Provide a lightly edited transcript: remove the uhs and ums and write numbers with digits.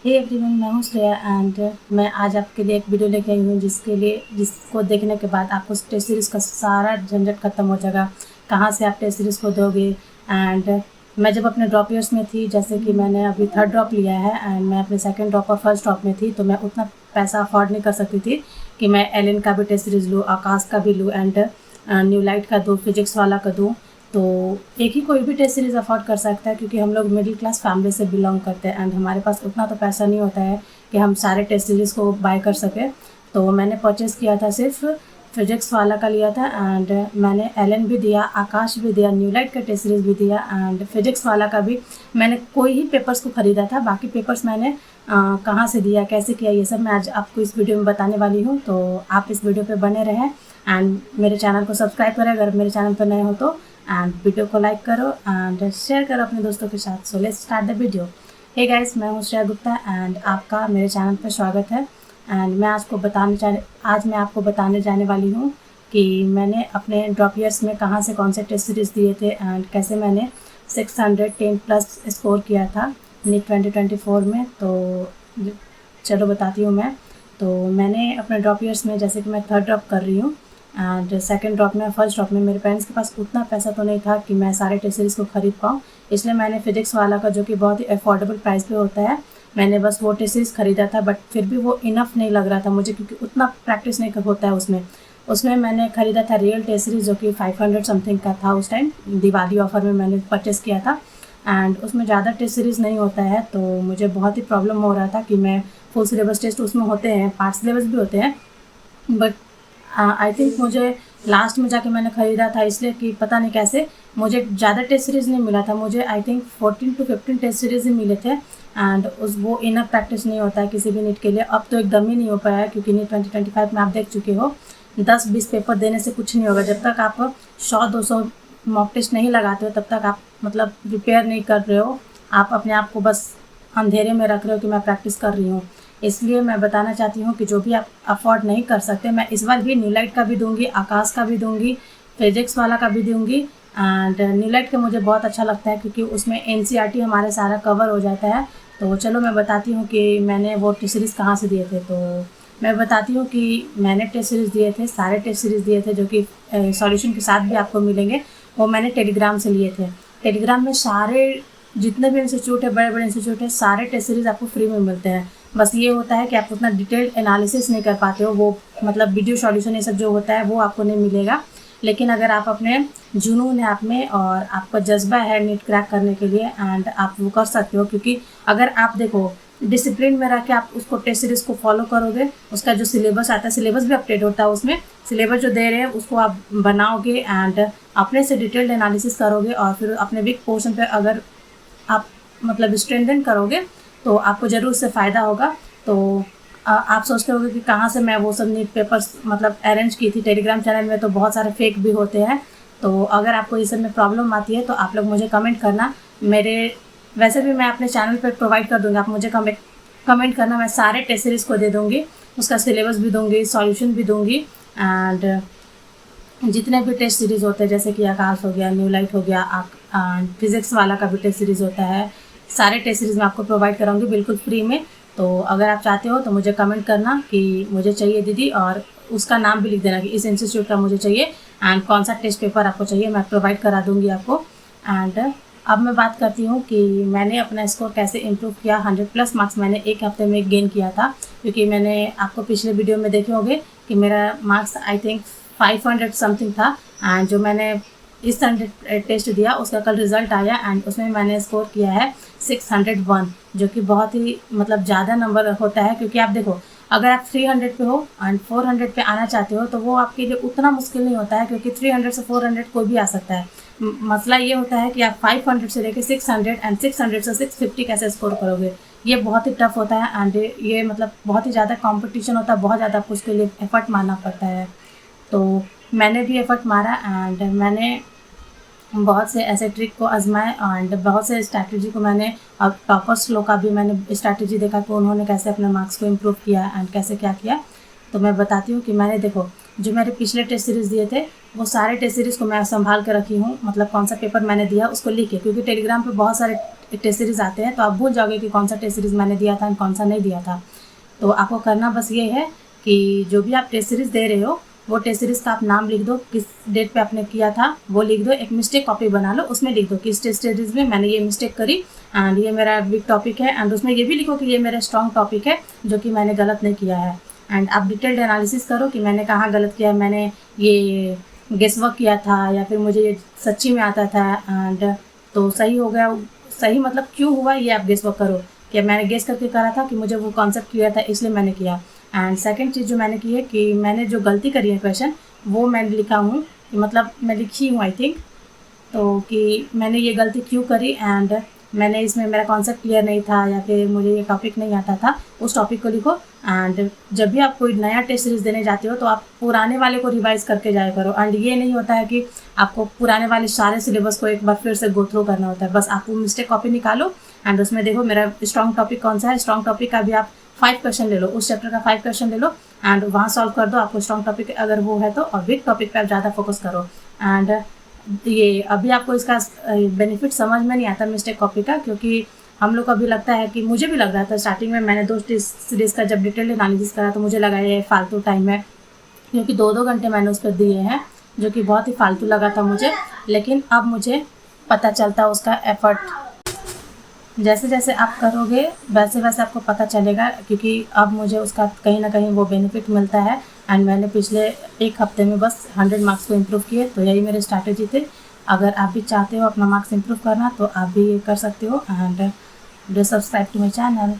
Hey everyone, मैं हूँ Shreya and मैं आज आपके लिए एक वीडियो लेके आई हूँ जिसको देखने के बाद आपको टेस्ट सीरीज़ का सारा झंझट खत्म हो जाएगा। कहाँ से आप टेस्ट सीरीज़ को दोगे। एंड मैं जब अपने ड्रॉप ईयर्स में थी, जैसे कि मैंने अभी थर्ड ड्रॉप लिया है एंड मैं अपने सेकंड ड्रॉप और फर्स्ट ड्रॉप में थी, तो मैं उतना पैसा अफोर्ड नहीं कर सकती थी कि मैं एलन का भी टेस्ट सीरीज़ लूँ, आकाश का भी लूँ एंड न्यू लाइट का दूँ, फिजिक्स वाला का दूँ। तो एक ही कोई भी टेस्ट सीरीज़ अफोर्ड कर सकता है, क्योंकि हम लोग मिडिल क्लास फैमिली से बिलोंग करते हैं एंड हमारे पास उतना तो पैसा नहीं होता है कि हम सारे टेस्ट सीरीज़ को बाय कर सकें। तो मैंने परचेज़ किया था, सिर्फ फिजिक्स वाला का लिया था एंड मैंने एलन भी दिया, आकाश भी दिया, न्यू लाइट का टेस्ट सीरीज़ भी दिया एंड फिजिक्स वाला का भी मैंने कोई ही पेपर्स को ख़रीदा था। बाकी पेपर्स मैंने कहाँ से दिया, कैसे किया, ये सब मैं आज आपको इस वीडियो में बताने वाली हूँ। तो आप इस वीडियो पे बने रहें एंड मेरे चैनल को सब्सक्राइब करें अगर मेरे चैनल पर नए हो तो, एंड वीडियो को लाइक करो एंड शेयर करो अपने दोस्तों के साथ। So let's start the video. Hey guys, मैं हूँ श्रेया गुप्ता एंड आपका मेरे चैनल पर स्वागत है। एंड मैं आज मैं आपको बताने जाने वाली हूँ कि मैंने अपने ड्रॉप ईयर्स में कहाँ से कौन से टेस्ट सीरीज़ दिए थे एंड कैसे मैंने 610 प्लस स्कोर किया था नीट 2024 में। तो चलो बताती हूँ मैं। तो मैंने अपने ड्रॉप ईयर्स में, जैसे कि मैं थर्ड ड्रॉप कर रही हूँ एंड सेकंड ड्रॉप में, फर्स्ट ड्रॉप में मेरे पेरेंट्स के पास उतना पैसा तो नहीं था कि मैं सारे टेस्ट सीरीज़ को ख़रीद पाऊँ। इसलिए मैंने फिजिक्स वाला का, जो कि बहुत ही अफोर्डेबल प्राइस पे होता है, मैंने बस वो टेस्ट सीरीज़ ख़रीदा था। बट फिर भी वो इनफ नहीं लग रहा था मुझे, क्योंकि उतना प्रैक्टिस नहीं होता है उसमें। मैंने ख़रीदा था रियल टेस्ट सीरीज़, जो कि 500 समथिंग का था उस टाइम, दिवाली ऑफर में मैंने परचेज़ किया था एंड उसमें ज़्यादा टेस्ट सीरीज़ नहीं होता है। तो मुझे बहुत ही प्रॉब्लम हो रहा था कि मैं फुल सिलेबस टेस्ट उसमें होते हैं, पार्ट सिलेबस भी होते हैं, बट आई थिंक मुझे लास्ट में जाके मैंने ख़रीदा था, इसलिए कि पता नहीं कैसे मुझे ज़्यादा टेस्ट सीरीज़ नहीं मिला था। मुझे I think 14 to 15 test series ही मिले थे एंड वो इनफ प्रैक्टिस नहीं होता है किसी भी नीट के लिए। अब तो एकदम ही नहीं हो पाया है, क्योंकि नीट 2025 में आप देख चुके हो 10-20 पेपर देने से कुछ नहीं होगा। जब तक आप 100-200 मॉक टेस्ट नहीं लगाते हो, तब तक आप मतलब प्रिपेयर नहीं कर रहे हो। आप अपने आप को बस अंधेरे में रख रहे हो कि मैं प्रैक्टिस कर रही हूँ। इसलिए मैं बताना चाहती हूँ कि जो भी आप अफोर्ड नहीं कर सकते, मैं इस बार भी न्यू लाइट का भी दूंगी, आकाश का भी दूंगी, फिजिक्स वाला का भी दूंगी। एंड न्यू लाइट का मुझे बहुत अच्छा लगता है, क्योंकि उसमें एनसीईआरटी हमारे सारा कवर हो जाता है। तो चलो मैं बताती हूँ कि मैंने वो टेस्ट सीरीज़ कहाँ से दिए थे। तो मैं बताती हूँ कि मैंने टेस्ट सीरीज़ दिए थे, सारे टेस्ट सीरीज़ दिए थे, जो कि सॉल्यूशन के साथ भी आपको मिलेंगे। वो मैंने टेलीग्राम से लिए थे। टेलीग्राम में सारे जितने भी इंस्टीट्यूट है, बड़े बड़े इंस्टीट्यूट है, सारे टेस्ट सीरीज़ आपको फ्री में मिलते हैं। बस ये होता है कि आप उतना डिटेल्ड एनालिसिस नहीं कर पाते हो, वो मतलब वीडियो सॉल्यूशन ये सब जो होता है वो आपको नहीं मिलेगा। लेकिन अगर आप अपने जुनून है आप में और आपका जज्बा है नीट क्रैक करने के लिए, एंड आप वो कर सकते हो। क्योंकि अगर आप देखो डिसिप्लिन में रह के आप उसको टेस्ट सीरीज़ को फॉलो करोगे, उसका जो सिलेबस आता है, सिलेबस भी अपडेट होता है उसमें, सिलेबस जो दे रहे हैं उसको आप बनाओगे एंड अपने से डिटेल्ड एनालिसिस करोगे, और फिर अपने वीक पोर्शन पे अगर आप मतलब स्ट्रेंथन करोगे तो आपको ज़रूर से फ़ायदा होगा। तो आप सोचते होगे कि कहाँ से मैं वो सब नीट पेपर्स मतलब अरेंज की थी। टेलीग्राम चैनल में तो बहुत सारे फेक भी होते हैं। तो अगर आपको इस सब में प्रॉब्लम आती है तो आप लोग मुझे कमेंट करना। वैसे भी मैं अपने चैनल पर प्रोवाइड कर दूँगी, आप मुझे कमेंट करना, मैं सारे टेस्ट सीरीज़ को दे दूँगी, उसका सिलेबस भी दूँगी, सॉल्यूशन भी दूँगी एंड जितने भी टेस्ट सीरीज़ होते हैं, जैसे कि आकाश हो गया, न्यू लाइट हो गया, फिजिक्स वाला का भी टेस्ट सीरीज़ होता है, सारे टेस्ट सीरीज़ मैं आपको प्रोवाइड कराऊंगी बिल्कुल फ्री में। तो अगर आप चाहते हो तो मुझे कमेंट करना कि मुझे चाहिए दीदी, और उसका नाम भी लिख देना कि इस इंस्टीट्यूट का मुझे चाहिए एंड कौन सा टेस्ट पेपर आपको चाहिए, मैं प्रोवाइड करा दूँगी आपको। एंड अब मैं बात करती हूँ कि मैंने अपना स्कोर कैसे इम्प्रूव किया। 100+ मार्क्स मैंने एक हफ्ते में गेन किया था, क्योंकि मैंने आपको पिछले वीडियो में देखे होंगे कि मेरा मार्क्स आई थिंक 500 समथिंग था एंड जो मैंने इस टेस्ट दिया उसका कल रिज़ल्ट आया एंड उसमें मैंने स्कोर किया है 601, जो कि बहुत ही मतलब ज़्यादा नंबर होता है। क्योंकि आप देखो, अगर आप 300 पे हो एंड 400 पे आना चाहते हो तो वो आपके लिए उतना मुश्किल नहीं होता है, क्योंकि 300 से 400 कोई भी आ सकता है। मसला ये होता है कि आप 500 से लेके 600 एंड 600 से 650 कैसे स्कोर करोगे, ये बहुत ही टफ होता है एंड ये मतलब बहुत ही ज़्यादा कंपटीशन होता है, बहुत ज़्यादा आपको उसके लिए एफर्ट मारना पड़ता है। तो मैंने भी एफर्ट मारा एंड मैंने बहुत से ऐसे ट्रिक को आजमाए एंड बहुत से स्ट्रैटेजी को मैंने, और टॉपर्स लोग का भी मैंने स्ट्रैटेजी देखा कि उन्होंने कैसे अपने मार्क्स को इम्प्रूव किया एंड कैसे क्या किया। तो मैं बताती हूँ कि मैंने देखो, जो मेरे पिछले टेस्ट सीरीज़ दिए थे वो सारे टेस्ट सीरीज़ को मैं संभाल कर रखी हूँ, मतलब कौन सा पेपर मैंने दिया उसको लिख के, क्योंकि टेलीग्राम पे बहुत सारे टेस्ट सीरीज़ आते हैं तो आप भूल जाओगे कि कौन सा टेस्ट सीरीज़ मैंने दिया था और कौन सा नहीं दिया था। तो आपको करना बस ये है कि जो भी आप टेस्ट सीरीज़ दे रहे हो वो टेस्ट सीरीज़ का आप नाम लिख दो, किस डेट पे आपने किया था वो लिख दो, एक मिस्टेक कॉपी बना लो, उसमें लिख दो कि इस टेस्ट सीरीज़ में मैंने ये मिस्टेक करी एंड ये मेरा वीक टॉपिक है, एंड उसमें ये भी लिखो कि ये मेरा स्ट्रॉन्ग टॉपिक है जो कि मैंने गलत नहीं किया है। एंड आप डिटेल्ड एनालिसिस करो कि मैंने कहाँ गलत किया, मैंने ये गेस वर्क किया था या फिर मुझे ये सच्ची में आता था एंड तो सही हो गया, सही मतलब क्यों हुआ ये आप गेस वर्क करो कि मैंने गेस करके करा था कि मुझे वो कॉन्सेप्ट क्लियर था इसलिए मैंने किया। एंड सेकंड चीज़ जो मैंने की है कि मैंने जो गलती करी है क्वेश्चन वो मैंने लिखा हूँ, मतलब मैं लिखी हूँ आई थिंक, तो कि मैंने ये गलती क्यों करी एंड मैंने इसमें मेरा कॉन्सेप्ट क्लियर नहीं था या फिर मुझे ये टॉपिक नहीं आता था, उस टॉपिक को लिखो। एंड जब भी आप कोई नया टेस्ट सीरीज़ देने जाते हो तो आप पुराने वाले को रिवाइज़ करके जाया करो। एंड ये नहीं होता है कि आपको पुराने वाले सारे सिलेबस को एक बार फिर से गो थ्रू करना होता है, बस आप वो मिस्टेक कॉपी निकालो एंड उसमें देखो मेरा स्ट्रॉन्ग टॉपिक कौन सा है, स्ट्रॉन्ग टॉपिक का भी आप 5 क्वेश्चन ले लो, उस चैप्टर का 5 क्वेश्चन ले लो एंड वहाँ सॉल्व कर दो आपको स्ट्रॉन्ग टॉपिक अगर वो है तो, और वीक टॉपिक पे आप ज़्यादा फोकस करो। एंड ये अभी आपको इसका बेनिफिट समझ में नहीं आता मिस्टेक कॉपी का, क्योंकि हम लोग को अभी लगता है कि मुझे भी लग रहा था स्टार्टिंग में, मैंने 2 सीरीज़ का जब डिटेल एनालिसिस करा तो मुझे लगा ये फालतू टाइम है, क्योंकि 2-2 घंटे मैंने उस पर दिए हैं जो कि बहुत ही फालतू लगा था मुझे। लेकिन अब मुझे पता चलता उसका एफर्ट, जैसे जैसे आप करोगे वैसे वैसे आपको पता चलेगा, क्योंकि अब मुझे उसका कहीं ना कहीं वो बेनिफिट मिलता है। एंड मैंने पिछले 1 हफ्ते में बस 100 मार्क्स को इम्प्रूव किए, तो यही मेरे स्ट्रैटेजी थे। अगर आप भी चाहते हो अपना मार्क्स इम्प्रूव करना तो आप भी ये कर सकते हो। And do subscribe to my channel.